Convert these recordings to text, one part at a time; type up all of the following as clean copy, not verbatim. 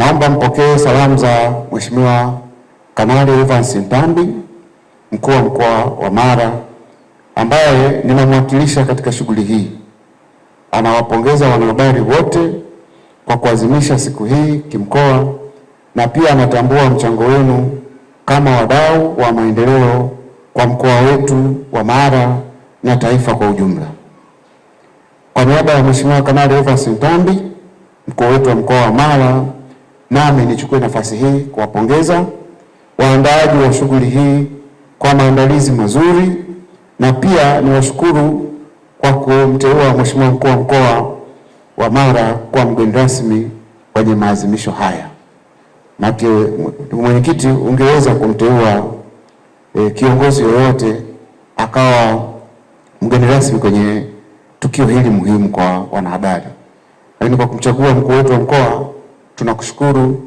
Naomba mpokee salamu za Mheshimiwa Kanali Evans Ntambi, mkuu wa mkoa wa Mara, ambaye ninamwakilisha katika shughuli hii. Anawapongeza wanahabari wote kwa kuadhimisha siku hii kimkoa, na pia anatambua mchango wenu kama wadau wa maendeleo kwa mkoa wetu wa Mara na taifa kwa ujumla. Kwa niaba ya Mheshimiwa Kanali Evans Ntambi, mkuu wetu wa mkoa wa Mara, nami nichukue nafasi hii kuwapongeza waandaaji wa shughuli hii kwa maandalizi mazuri, na pia niwashukuru kwa kumteua Mheshimiwa mkuu wa mkoa wa Mara kwa mgeni rasmi kwenye maadhimisho haya. Na mwenyekiti, ungeweza kumteua kiongozi yoyote akawa mgeni rasmi kwenye tukio hili muhimu kwa wanahabari, lakini kwa kumchagua mkuu wetu wa mkoa tunakushukuru,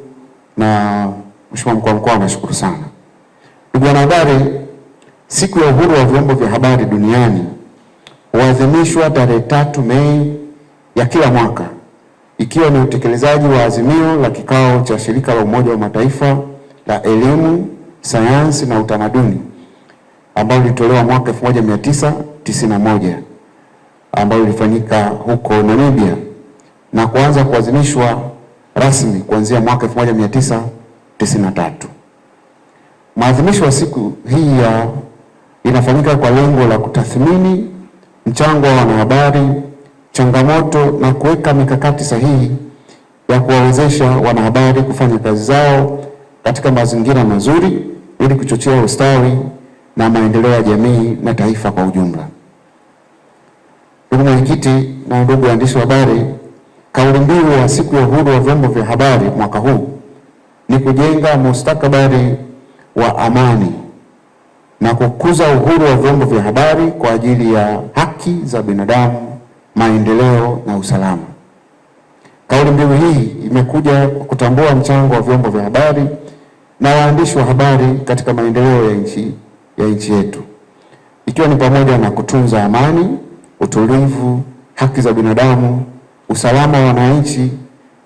na Mheshimiwa mkuu wa mkoa anashukuru sana. Ndugu wanahabari, siku ya uhuru wa vyombo vya habari duniani huadhimishwa tarehe 3 Mei ya kila mwaka, ikiwa ni utekelezaji wa azimio la kikao cha shirika la Umoja wa Mataifa la elimu, sayansi na utamaduni ambalo lilitolewa mwaka 1991 ambalo lilifanyika huko Namibia na kuanza kuadhimishwa rasmi kuanzia mwaka 1993. Maadhimisho ya siku hii inafanyika kwa lengo la kutathmini mchango wa wanahabari, changamoto na kuweka mikakati sahihi ya kuwawezesha wanahabari kufanya kazi zao katika mazingira mazuri ili kuchochea ustawi na maendeleo ya jamii na taifa kwa ujumla. Ndugu mwenyekiti na ndugu waandishi wa habari, kauli mbiu ya siku ya uhuru wa vyombo vya habari mwaka huu ni kujenga mustakabali wa amani na kukuza uhuru wa vyombo vya habari kwa ajili ya haki za binadamu, maendeleo na usalama. Kauli mbiu hii imekuja kutambua mchango wa vyombo vya habari na waandishi wa habari katika maendeleo ya nchi yetu, ikiwa ni pamoja na kutunza amani, utulivu, haki za binadamu, usalama wa wananchi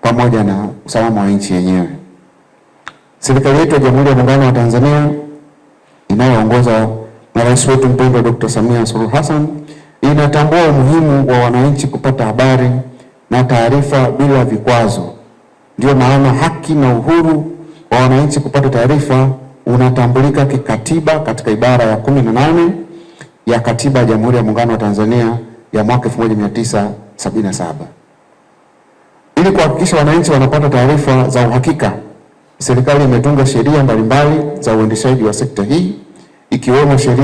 pamoja na usalama wa nchi yenyewe. Serikali yetu ya Jamhuri ya Muungano wa Tanzania inayoongozwa na Rais wetu mpendwa Dr. Samia Suluhu Hassan inatambua umuhimu wa wananchi kupata habari na taarifa bila vikwazo. Ndio maana haki na uhuru wa wananchi kupata taarifa unatambulika kikatiba katika ibara ya 18 ya Katiba ya Jamhuri ya Muungano wa Tanzania ya mwaka 1977. Ili kuhakikisha wananchi wanapata taarifa za uhakika, serikali imetunga sheria mbalimbali za uendeshaji wa sekta hii, ikiwemo sheria